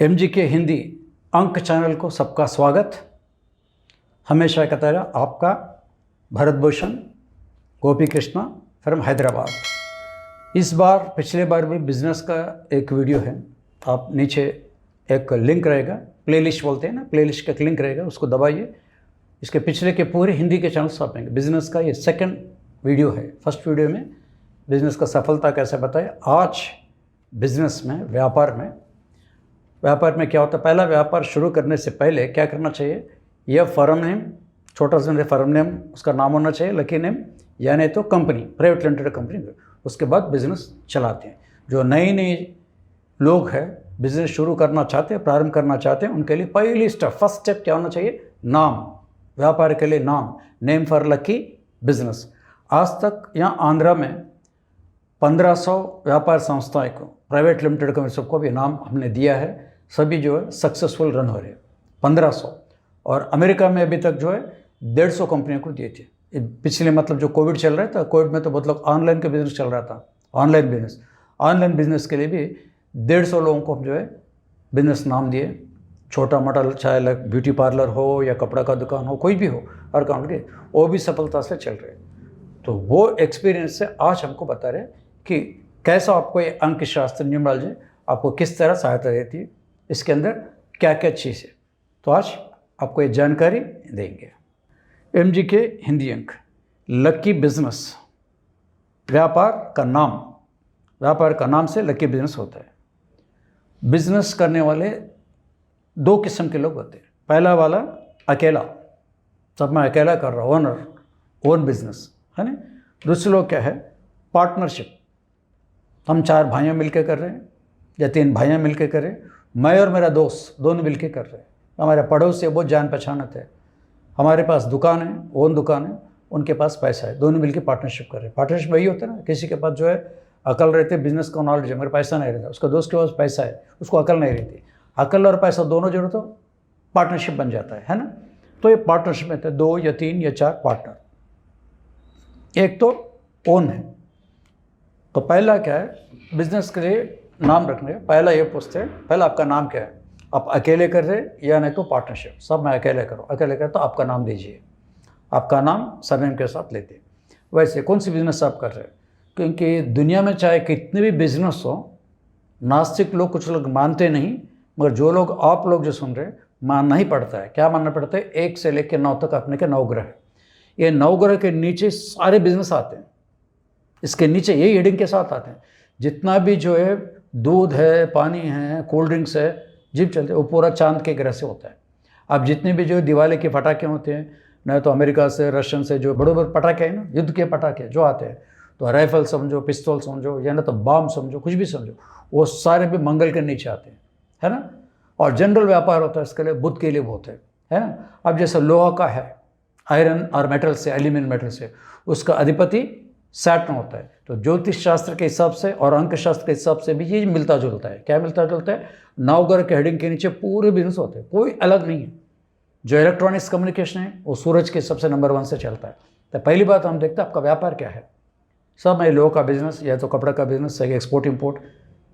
MGK Hindi अंक channel को सबका स्वागत। हमेशा की तरह आपका भरत भूषण गोपी कृष्णा फ्रॉम हैदराबाद। इस बार पिछले बार भी बिज़नेस का एक वीडियो है। आप नीचे एक लिंक रहेगा, प्लेलिस्ट बोलते हैं ना, प्लेलिस्ट का एक लिंक रहेगा, उसको दबाइए। इसके पिछले के पूरे हिंदी के चैनल्स आप पाएंगे। बिज़नेस का ये सेकंड वीडियो है। फर्स्ट वीडियो में बिज़नेस का सफलता कैसे बताए। आज बिज़नेस में व्यापार में क्या होता है, पहला व्यापार शुरू करने से पहले क्या करना चाहिए। यह फर्म नेम, छोटा सा फर्म नेम, उसका नाम होना चाहिए, लकी नेम, यानी तो कंपनी, प्राइवेट लिमिटेड कंपनी। उसके बाद बिज़नेस चलाते हैं। जो नए लोग हैं, बिज़नेस शुरू करना चाहते हैं, प्रारंभ करना चाहते हैं, उनके लिए पहली स्टेप, फर्स्ट स्टेप क्या होना चाहिए, नाम। व्यापार के लिए नाम, नेम फॉर लकी बिजनेस। आज तक यहाँ आंध्रा में 1500 व्यापार संस्थाएं को, प्राइवेट लिमिटेड कंपनी सबको भी नाम हमने दिया है। सभी जो है सक्सेसफुल रन हो रहे हैं, 1500। और अमेरिका में अभी तक जो है 150 कंपनियों को दिए थे। पिछले मतलब जो कोविड चल रहा था, कोविड में तो बहुत लोग ऑनलाइन का बिजनेस चल रहा था, ऑनलाइन बिजनेस के लिए भी 150 लोगों को हम जो है बिजनेस नाम दिए। छोटा मोटा, चाहे ब्यूटी पार्लर हो या कपड़ा का दुकान हो, कोई भी हो, हर काम के वो भी सफलता से चल रहे हैं। तो वो एक्सपीरियंस से आज हमको बता रहे कि कैसा आपको ये अंक शास्त्र, न्यूमरोलॉजी आपको किस तरह सहायता देती है, इसके अंदर क्या क्या चीज़ है। तो आज आपको ये जानकारी देंगे। MGK हिंदी अंक, लकी बिजनेस। व्यापार का नाम से लकी बिजनेस होता है। बिजनेस करने वाले दो किस्म के लोग होते हैं। पहला वाला अकेला, सब मैं अकेला कर रहा हूँ, ओन बिजनेस है ना। दूसरे लोग क्या है, पार्टनरशिप। हम 4 भाइयाँ मिलकर कर रहे हैं या 3 भाइयाँ मिलकर कर रहे हैं। मैं और मेरा दोस्त दोनों मिलकर कर रहे हैं। हमारे पड़ोस से बहुत जान पहचान है, हमारे पास दुकान है, ओन दुकान है, उनके पास पैसा है, दोनों मिलकर पार्टनरशिप कर रहे हैं। पार्टनरशिप वही होता है ना, किसी के पास जो है अकल रहते, बिजनेस का नॉलेज है, मेरा पैसा नहीं रहता, उसका दोस्त के पास पैसा है, उसको अकल नहीं रहती। अकल और पैसा दोनों जोड़ो तो पार्टनरशिप बन जाता है ना। तो ये पार्टनरशिप में 2 या 3 या 4 पार्टनर। एक तो ओन है। तो पहला क्या है, बिजनेस के लिए नाम रखने, पहला ये पूछते हैं, पहला आपका नाम क्या है। आप अकेले कर रहे या नहीं तो पार्टनरशिप। सब मैं अकेले करूँ, अकेले कर तो आपका नाम दीजिए, आपका नाम सरनेम के साथ लेते। वैसे कौन सी बिज़नेस आप कर रहे हैं, क्योंकि दुनिया में चाहे कितने भी बिजनेस हो, नास्तिक लोग कुछ लोग मानते नहीं, मगर जो लोग आप लोग जो सुन रहे हैं, मानना ही पड़ता है। क्या मानना पड़ता है, 1 से लेकर 9 तक अपने के 9 ग्रह। ये 9 ग्रह के नीचे सारे बिजनेस आते हैं, इसके नीचे यही हेडिंग के साथ आते हैं। जितना भी जो है दूध है, पानी है, कोल्ड ड्रिंक्स है, जीप चलते, वो पूरा चांद के ग्रह से होता है। अब जितने भी जो दिवाली के पटाखे होते हैं, न तो अमेरिका से, रशियन से जो बड़े बड़े पटाखे हैं ना, युद्ध के पटाखे जो आते हैं, तो राइफल समझो, पिस्तौल समझो, या ना तो बम समझो, कुछ भी समझो, वो सारे भी मंगल के नीचे आते हैं, है ना। और जनरल व्यापार होता है इसके लिए, बुध के लिए होते हैं, है ना। अब जैसे लोहा का है, आयरन और मेटल से, एल्यूमिनियम मेटल से, उसका अधिपति सैटर्न होता है। तो ज्योतिष शास्त्र के हिसाब से और अंक शास्त्र के हिसाब से भी ये मिलता जुलता है। क्या मिलता जुलता है, 9 ग्रह के हेडिंग के नीचे पूरे बिजनेस होते हैं, कोई अलग नहीं है। जो इलेक्ट्रॉनिक्स कम्युनिकेशन है वो सूरज के सबसे नंबर 1 से चलता है। तो पहली बात हम देखते हैं आपका व्यापार क्या है। सब मैं लोह का बिजनेस या तो कपड़ा का बिजनेस, एक्सपोर्ट इम्पोर्ट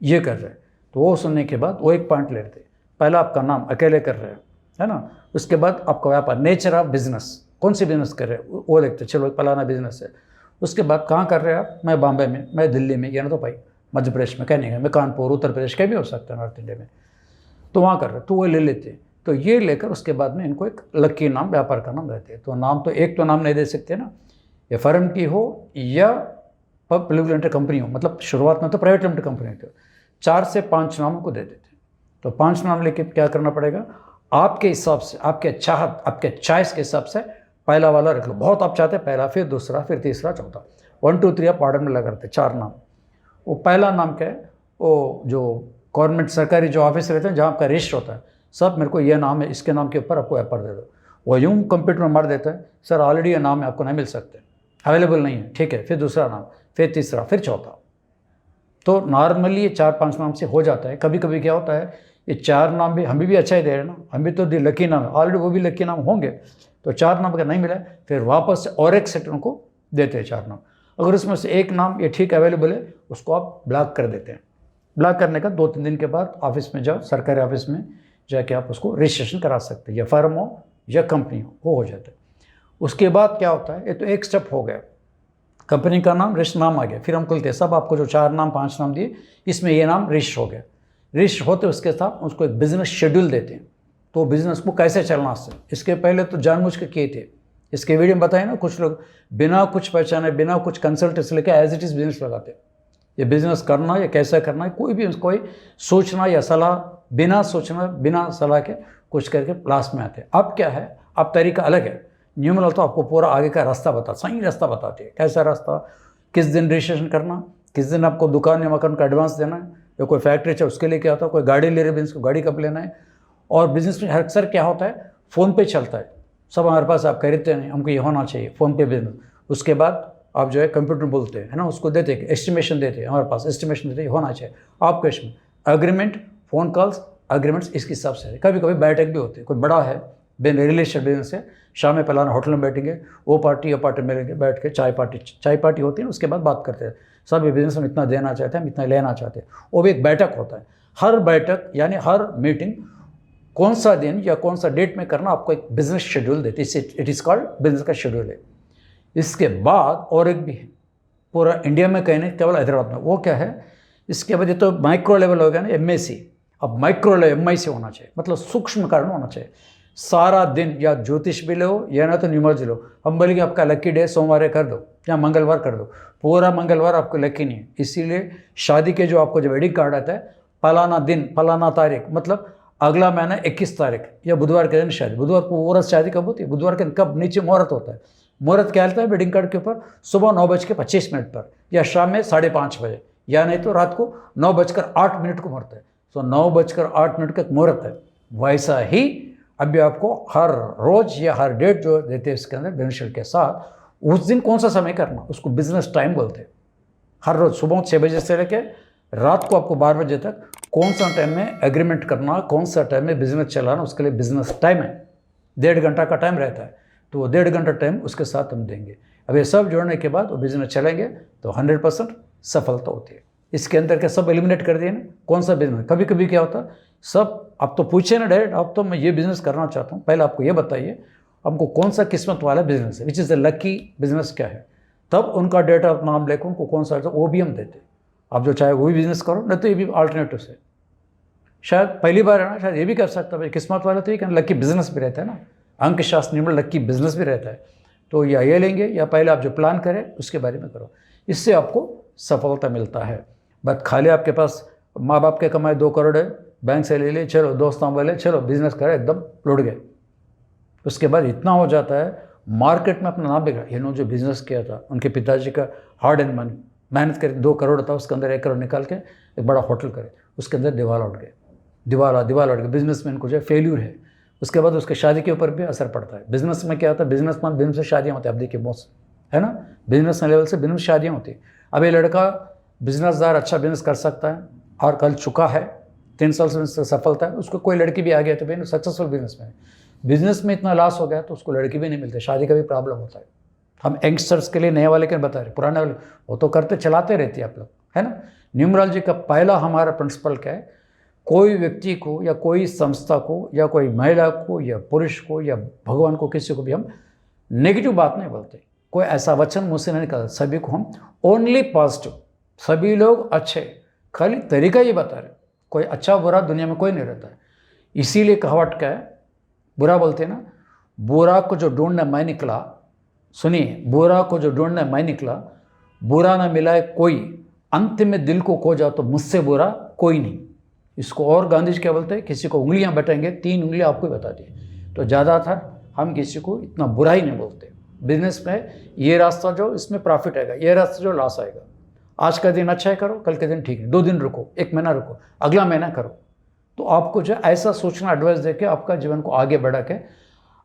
ये कर रहे हैं। तो वो सुनने के बाद वो एक पॉइंट लेते हैं। पहला आपका नाम, अकेले कर रहे हैं, है ना। उसके बाद आपका व्यापार, नेचर ऑफ बिजनेस, कौन सी बिजनेस कर रहे हैं वो लिखते, चलो फलाना बिजनेस है। उसके बाद कहाँ कर रहे हैं आप, मैं बॉम्बे में, मैं दिल्ली में, या ना तो भाई मध्य प्रदेश में, कहने का मैं कानपुर, उत्तर प्रदेश का भी हो सकता है, नॉर्थ इंडिया में, तो वहाँ कर रहे, तो वो ले लेते हैं। तो ये लेकर उसके बाद में इनको एक लकी नाम, व्यापार का नाम रहते हैं। तो नाम तो एक तो नाम नहीं दे सकते ना, ये फर्म की हो या पब्लिक लिमिटेड कंपनी हो, मतलब शुरुआत में तो प्राइवेट लिमिटेड कंपनी थी, 4 से 5 नामों को दे देते। तो 5 नाम लेके क्या करना पड़ेगा, आपके हिसाब से, आपके चाहत, आपके चॉइस के हिसाब से पहला वाला रख लो। बहुत आप चाहते हैं पहला, फिर दूसरा, फिर तीसरा, चौथा, 1 2 3 आप ऑर्डर में लगा करते 4 नाम। वो पहला नाम क्या है, वो जो गवर्नमेंट सरकारी जो ऑफिस रहते हैं जहाँ आपका रजिस्टर होता है, सब मेरे को ये नाम है, इसके नाम के ऊपर आपको व्यापार दे दो। वो यूँ कंप्यूटर में मार देता है, सर ऑलरेडी ये नाम है, आपको नहीं मिल सकते, अवेलेबल नहीं है, ठीक है, फिर दूसरा नाम, फिर तीसरा, फिर चौथा। तो नॉर्मली ये 4-5 नाम से हो जाता है। कभी कभी क्या होता है, ये 4 नाम भी हम भी अच्छा ही दे रहे हैं ना, हम भी तो लकी नाम है, ऑलरेडी वो भी लकी नाम होंगे। तो 4 नाम अगर नहीं मिला फिर वापस से और एक सेट उनको देते हैं 4 नाम। अगर उसमें से एक नाम ये ठीक अवेलेबल है, उसको आप ब्लॉक कर देते हैं, ब्लॉक करने का 2-3 दिन के बाद ऑफिस में जाओ, सरकारी ऑफिस में जाके आप उसको रजिस्ट्रेशन करा सकते हैं, या फर्म हो या कंपनी वो हो जाता है। उसके बाद क्या होता है, ये तो एक स्टेप हो गया, कंपनी का नाम रजिस्टर नाम आ गया, फिर हम खुलते सब आपको जो 4 नाम 5 नाम दिए इसमें ये नाम रजिस्टर हो गया। रजिस्टर होते उसके साथ उसको एक बिजनेस शेड्यूल देते हैं, तो बिजनेस को कैसे चलना है। इसके पहले तो जानबूझ के किए थे, इसके वीडियो में बताए ना, कुछ लोग बिना कुछ पहचाने बिना कुछ कंसल्टेंसी लेके एज इट इज़ बिजनेस लगाते हैं। ये बिजनेस करना या कैसा करना है कोई सोचना या सलाह बिना सोचना बिना सलाह के कुछ करके लास्ट में आते हैं। अब क्या है, अब तरीका अलग है। न्यूमरल तो आपको पूरा आगे का रास्ता सही रास्ता बताते हैं, कैसा रास्ता, किस दिन रजिस्ट्रेशन करना, किस दिन आपको दुकान या मकान का एडवांस देना है, या कोई फैक्ट्री है उसके लिए क्या होता है, कोई गाड़ी ले रहे बिजनेस को गाड़ी कब लेना है। और बिजनेस में अक्सर क्या होता है, फ़ोन पे चलता है सब, हमारे पास आप खरीदते नहीं, हमको ये होना चाहिए फ़ोन पे बिजनेस। उसके बाद आप जो है कंप्यूटर बोलते हैं, है ना, उसको देते हैं एस्टिमेशन देते हैं, हमारे पास एस्टिमेशन देते हैं, होना चाहिए आपको इसमें एग्रीमेंट, फ़ोन कॉल्स एग्रीमेंट्स इसकी सबसे है। कभी कभी बैठक भी होती है, कोई बड़ा है रिलेशन बिजनेस है, शाम में पहला होटल में बैठेंगे, वो पार्टी या पार्टी मिलेंगे, बैठ के चाय पार्टी होती है, उसके बाद बात करते हैं सब ये बिजनेस हम इतना देना चाहते हैं, हम इतना लेना चाहते हैं, वो भी एक बैठक होता है। हर बैठक यानी हर मीटिंग कौन सा दिन या कौन सा डेट में करना आपको एक बिजनेस शेड्यूल देते हैं, इट इज़ कॉल्ड बिजनेस का शेड्यूल है। इसके बाद और एक भी है पूरा इंडिया में कहीं नहीं, केवल हैदराबाद में, वो क्या है, इसके बाद ये तो माइक्रो लेवल हो गया ना MAC, अब माइक्रो लेवल MIC होना चाहिए, मतलब सूक्ष्म कारण होना चाहिए। सारा दिन या ज्योतिष भी लो या ना तो न्यूमर्जी लो, हम बोलेंगे आपका लक्की डे सोमवार कर दो या मंगलवार कर दो, पूरा मंगलवार आपको लक्की नहीं है। इसीलिए शादी के जो आपको जो वेडिंग कार्ड आता है, फलाना दिन फलाना तारीख, मतलब अगला महीना 21 तारीख या बुधवार के दिन शादी, बुधवार को मुहूर्त शादी कब होती है, बुधवार के दिन कब नीचे मुहूर्त होता है, मुहूर्त क्या आता है वेडिंग कार्ड के ऊपर, सुबह 9:25 पर या शाम में 5:30 बजे, या नहीं तो रात को 9:08 को मुहूर्त है। तो 9:08 का मुहूर्त है। वैसा ही अभी आपको हर रोज या हर डेट जो देते हैं इसके अंदर बेनिफिशियल के साथ, उस दिन कौन सा समय करना उसको बिजनेस टाइम बोलते हैं। हर रोज सुबह 6 बजे से लेकर रात को आपको 12 बजे तक कौन सा टाइम में एग्रीमेंट करना, कौन सा टाइम में बिजनेस चलाना, उसके लिए बिजनेस टाइम है। 1.5 घंटा का टाइम रहता है, तो वो 1.5 घंटा टाइम उसके साथ हम देंगे। अब ये सब जोड़ने के बाद वो बिजनेस चलेंगे तो 100% सफलता होती है। इसके अंदर के सब एलिमिनेट कर दिए ना, कौन सा बिजनेस, कभी कभी क्या होता है सब आप तो पूछे ना डायरेक्ट, आप तो मैं ये बिज़नेस करना चाहता हूँ, पहले आपको ये बताइए हमको कौन सा किस्मत वाला बिजनेस है, which is the lucky business क्या है, तब उनका डेटा आप नाम लेकर उनको कौन सा वो भी हम देते। आप जो चाहे वो भी बिज़नेस करो, नहीं तो ये भी अल्टरनेटिव से शायद पहली बार है ना, शायद ये भी कर सकता है भाई किस्मत वाला, तो ये क्या लकी बिजनेस भी रहता है ना, अंक शास्त्र में लकी बिजनेस भी रहता है। तो या ये लेंगे या पहले आप जो प्लान करें उसके बारे में करो, इससे आपको सफलता मिलता है। बस खाली आपके पास माँ बाप के कमाए 2 करोड़ है, बैंक से ले ले, चलो दोस्तों बोले चलो बिजनेस करें, एकदम लौट गए। उसके बाद इतना हो जाता है मार्केट में अपना नाम बिगड़ा। इन्होंने जो बिज़नेस किया था उनके पिताजी का हार्ड एंड मनी, मेहनत करके 2 करोड़ था, उसके अंदर 1 करोड़ निकाल के एक बड़ा होटल करे, उसके अंदर दीवार उठ गए, दीवार उठ गए। बिजनेसमैन को जो है फेल्यूर है, उसके बाद उसके शादी के ऊपर भी असर पड़ता है। बिजनेस में क्या होता है, बिजनेस से शादियाँ होती है, आप देखिए बहुत है ना, बिजनेस लेवल से बिजनेस शादियाँ होती है। अब ये लड़का बिजनेसदार अच्छा बिजनेस कर सकता है और कल चुका है 3 साल से सफलता है, उसको कोई लड़की भी आ गया तो भाई सक्सेसफुल बिजनेस में इतना लॉस हो गया तो उसको लड़की भी नहीं मिलती, शादी का भी प्रॉब्लम होता है। हम यंगस्टर्स के लिए नए वाले क्या बता रहे, पुराने वाले वो तो करते चलाते रहते हैं आप लोग, है ना। न्यूमरोलॉजी का पहला हमारा प्रिंसिपल क्या है, कोई व्यक्ति को या कोई संस्था को या कोई महिला को या पुरुष को या भगवान को, किसी को भी हम नेगेटिव बात नहीं बोलते, कोई ऐसा वचन मुझसे नहीं निकलता, सभी को हम ओनली पॉजिटिव, सभी लोग अच्छे, खाली तरीका ये बता रहे, कोई अच्छा बुरा दुनिया में कोई नहीं रहता है। इसीलिए कहावत क्या है, बुरा बोलते हैं ना, बुरा को जो ढूंढने मैं निकला, सुनिए, बुरा को जो ढूंढने मैं निकला, बुरा ना मिला है कोई, अंत में दिल को खो जाओ तो मुझसे बुरा कोई नहीं। इसको और गांधी जी क्या बोलते हैं, किसी को उंगलियां बताएंगे 3 उंगलियां आपको ही बता दी। तो ज़्यादातर हम किसी को इतना बुरा ही नहीं बोलते। बिजनेस में ये रास्ता जो इसमें प्रॉफिट आएगा, ये रास्ता जो लॉस आएगा, आज का दिन अच्छा है करो, कल के दिन ठीक है, 2 दिन रुको, 1 महीना रुको, अगला महीना करो। तो आपको जो ऐसा सोचना, एडवाइस देके आपका जीवन को आगे बढ़ा के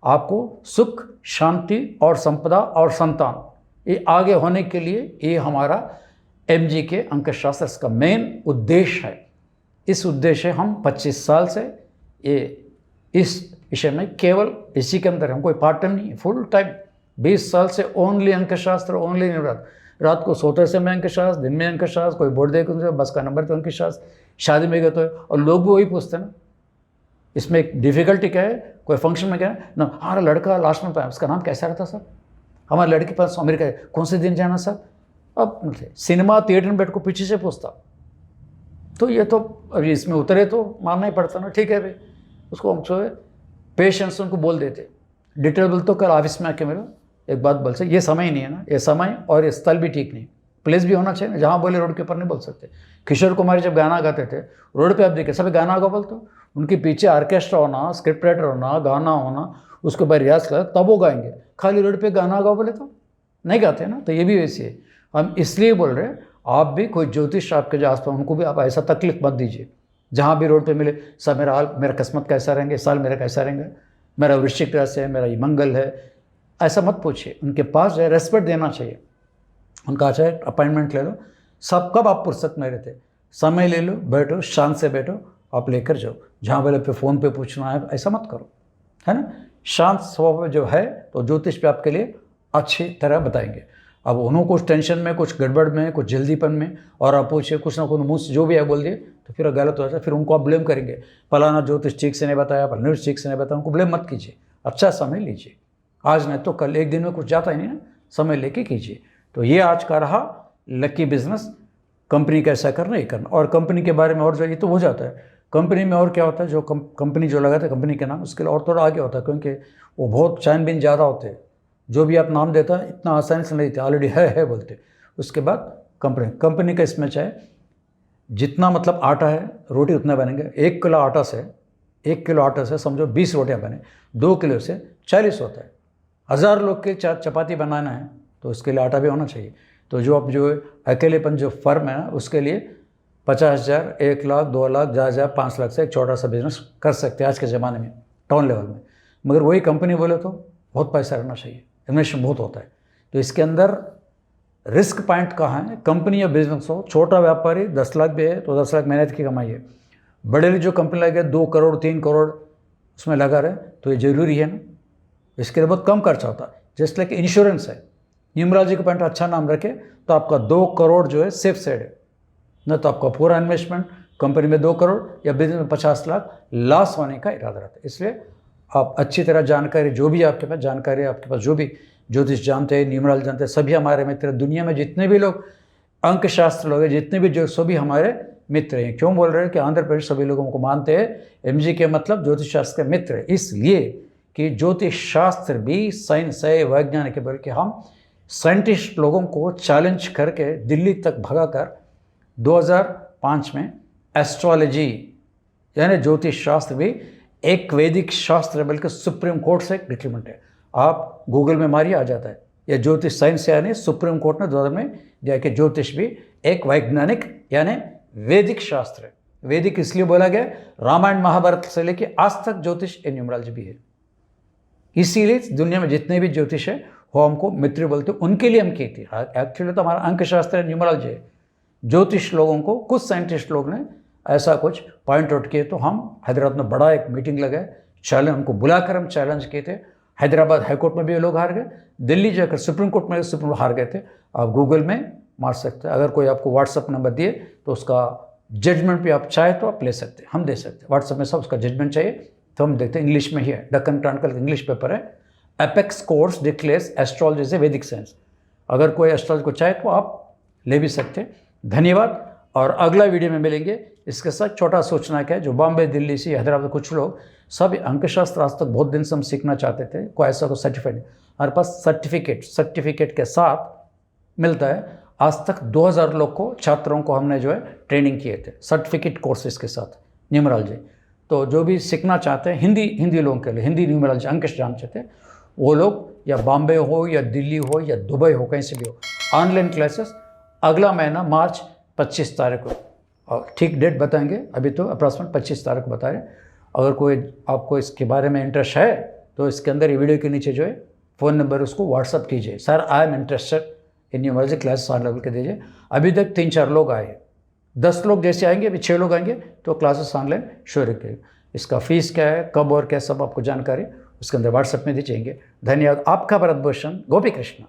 आपको सुख, शांति और संपदा और संतान ये आगे होने के लिए, ये हमारा MG के अंकशास्त्र का मेन उद्देश्य है। इस उद्देश्य हम 25 साल से ये इस विषय में केवल इसी के अंदर, हम कोई पार्ट टाइम नहीं, फुल टाइम 20 साल से ओनली अंकशास्त्र, ओनली रात को सोते समय अंकशास्त्र, दिन में अंकशास्त्र, कोई बोर्ड दे बस का नंबर तो अंकशास्त्र, शादी में गए तो, और लोग भी वही पूछते हैं ना। इसमें एक डिफ़िकल्टी क्या है, कोई फंक्शन में क्या है ना, हमारा लड़का लास्ट में पाया, उसका नाम कैसा रहता सर, हमारे लड़के के पास अमेरिका है, कौन से दिन जाना सर। अब सिनेमा थिएटर में बैठ को पीछे से पूछता, तो ये तो अभी इसमें उतरे तो मानना ही पड़ता ना, ठीक है भाई। उसको हम जो है पेशेंस उनको बोल देते, डिटेल बोल तो कल ऑफिस में आके मेरा एक बात बोल सकते, ये समय ही नहीं है ना, ये समय और ये स्थल भी ठीक नहीं, प्लेस भी होना चाहिए ना, जहाँ बोले रोड के ऊपर नहीं बोल सकते। किशोर कुमार जब गाना गाते थे रोड पे, आप देखिए सभी गाना गा बोलते, उनके पीछे ऑर्केस्ट्रा होना, स्क्रिप्ट राइटर होना, गाना होना, उसके बाद रियाज कर तब वो गाएंगे। खाली रोड पे गाना गा बोले तो नहीं गाते ना। तो ये भी वैसे है, हम इसलिए बोल रहे हैं आप भी कोई ज्योतिष आपके जो आसपास, उनको भी आप ऐसा तकलीफ मत दीजिए। जहाँ भी रोड पे मिले, सब मेरा हाल, मेरा किस्मत कैसा रहेंगे, साल मेरा कैसा रहेंगे, मेरा वृश्चिक राशि है, मेरा ये मंगल है, ऐसा मत पूछिए। उनके पास जो है रेस्पेक्ट देना चाहिए, उनका अच्छा अपॉइंटमेंट ले लो। सब कब आप फुर्सत में रहते, समय ले लो, बैठो, शांत से बैठो, आप लेकर जाओ। जहाँ बोले पे फ़ोन पे पूछना है, ऐसा मत करो, है ना। शांत स्वभाव जो है तो ज्योतिष पे आपके लिए अच्छी तरह बताएंगे। अब उन्होंने कुछ टेंशन में, कुछ गड़बड़ में, कुछ जल्दीपन में, और आप पूछे कुछ ना कुछ मुँह से जो भी है बोल दिए, तो फिर गलत हो जाए, फिर उनको आप ब्लेम करेंगे, फलाना ज्योतिष ठीक से नहीं बताया, फलाना ठीक से नहीं बताया, उनको ब्लेम मत कीजिए। अच्छा समय लीजिए, आज नहीं तो कल, एक दिन में कुछ जाता ही नहीं ना, समय लेके कीजिए। तो ये आज का रहा लकी बिजनेस, कंपनी कैसा करना, ये करना। और कंपनी के बारे में और जो ये तो हो जाता है, कंपनी में और क्या होता है, जो कंपनी जो लगाता है कंपनी के नाम, उसके लिए और थोड़ा आगे होता है, क्योंकि वो बहुत छानबीन ज़्यादा होते हैं। जो भी आप नाम देता है इतना आसानी से नहीं देते, ऑलरेडी है बोलते। उसके बाद कंपनी का इसमें चाहे जितना मतलब आटा है, रोटी उतना बनेंगे। 1 किलो आटा से 1 किलो आटा से समझो 20 रोटियाँ बने, 2 किलो से 40 होता है। 1000 लोग के चपाती बनाना है तो उसके लिए आटा भी होना चाहिए। तो जो अब जो अकेलेपन जो फर्म है ना, उसके लिए 50,000, 1 लाख, 2 लाख, 10,000, 5 लाख से एक छोटा सा बिजनेस कर सकते हैं आज के ज़माने में, टाउन लेवल में। मगर वही कंपनी बोले तो बहुत पैसा रहना चाहिए, इन्वेस्टमेंट बहुत होता है। तो इसके अंदर रिस्क पॉइंट कहाँ है, कंपनी या बिजनेस हो, छोटा व्यापारी 10 लाख भी है तो 10 लाख मेहनत की कमाई है। बड़े जो कंपनी लगे 2 करोड़ 3 करोड़ उसमें लगा रहे, तो ये जरूरी है ना। इसके लिए बहुत कम खर्चा होता है, जैसे लाइक इंश्योरेंस है। न्यूमरोलॉजी का पॉइंट अच्छा नाम रखे तो आपका 2 करोड़ जो है सेफ साइड है, न तो आपका पूरा इन्वेस्टमेंट कंपनी में 2 करोड़ या बिजनेस में 50 लाख लॉस होने का इरादा रहता है। इसलिए आप अच्छी तरह जानकारी, जो भी आपके पास जानकारी, आपके पास जो भी ज्योतिष जानते हैं, न्यूमरोलॉजी जानते हैं, सभी हमारे मित्र। दुनिया में जितने भी लोग अंकशास्त्र लोग हैं, जितने भी जो सभी हमारे मित्र हैं। क्यों बोल रहे हैं कि आंध्र प्रदेश सभी लोगों को मानते हैं, एमजी के मतलब ज्योतिष शास्त्र के मित्र है, इसलिए कि ज्योतिष शास्त्र भी साइंस है, वैज्ञानिक है। बल्कि हम साइंटिस्ट लोगों को चैलेंज करके दिल्ली तक भगाकर 2005 में एस्ट्रोलॉजी यानी ज्योतिष शास्त्र भी एक वैदिक शास्त्र है, बल्कि सुप्रीम कोर्ट से एक डिक्रीमेंट है। आप गूगल में मारिए, आ जाता है। यह ज्योतिष साइंस यानी सुप्रीम कोर्ट ने 2000 में दिया कि ज्योतिष भी एक वैज्ञानिक यानी वैदिक शास्त्र है। वैदिक इसलिए बोला गया, रामायण महाभारत से लेकर आज तक ज्योतिष ए न्यूमरोलॉजी भी है। इसीलिए दुनिया में जितने भी ज्योतिष है वो हमको मित्र बोलते हैं, उनके लिए हम कहते हैं। एक्चुअली तो हमारा अंकशास्त्र है, न्यूमरोलॉजी है। ज्योतिष लोगों को कुछ साइंटिस्ट लोग ने ऐसा कुछ पॉइंट आउट किए, तो हम हैदराबाद में बड़ा एक मीटिंग लगाए, चैलेंज उनको बुलाकर हम चैलेंज किए थे। हैदराबाद हाईकोर्ट में भी ये लोग हार गए, दिल्ली जाकर सुप्रीम कोर्ट में सुप्रीम हार गए थे। आप गूगल में मार सकते हैं, अगर कोई आपको व्हाट्सअप नंबर दिए तो उसका जजमेंट भी आप चाहे तो आप ले सकते हैं, हम दे सकते हैं। व्हाट्सअप में सब उसका जजमेंट चाहिए तो हम देखते हैं, इंग्लिश में ही है, डेक्कन क्रॉनिकल इंग्लिश पेपर है। एपेक्स कोर्स डिक्लेयर्स एस्ट्रोलॉजी से वैदिक साइंस। अगर कोई एस्ट्रोलॉजी को चाहे तो आप ले भी सकते हैं। धन्यवाद, और अगला वीडियो में मिलेंगे। इसके साथ छोटा सूचना क्या है, जो बॉम्बे, दिल्ली से, हैदराबाद कुछ लोग सब अंकशास्त्र आज तक बहुत दिन से हम सीखना चाहते थे, कोई ऐसा कोई सर्टिफाइड, हमारे पास सर्टिफिकेट के साथ मिलता है। आज तक 2000 लोग को, छात्रों को हमने जो है ट्रेनिंग किए थे सर्टिफिकेट कोर्सेज के साथ न्यूमरोलॉजी। तो जो भी सीखना चाहते हैं, हिंदी लोगों के लिए, हिंदी न्यूमरोलॉजी अंकश जानते थे, वो लोग या बॉम्बे हो या दिल्ली हो या दुबई हो, कहीं से भी हो, ऑनलाइन क्लासेस अगला महीना मार्च 25 तारीख को, और ठीक डेट बताएंगे, अभी तो अप्रॉक्सीमेट 25 तारीख को बता रहे हैं। अगर कोई आपको इसके बारे में इंटरेस्ट है तो इसके अंदर ये वीडियो के नीचे जो है फ़ोन नंबर उसको व्हाट्सअप कीजिए, sir I am interested in numerology class 7 level के दीजिए। अभी तक 3-4 लोग आए, 10 लोग जैसे आएंगे, अभी 6 लोग आएंगे तो क्लासेस ऑनलाइन शुरू करेंगे। इसका फीस क्या है, कब और क्या, सब आपको जानकारी उसके अंदर व्हाट्सएप में दीजिएंगे। धन्यवाद। आपका भरत भूषण, गोपी कृष्ण।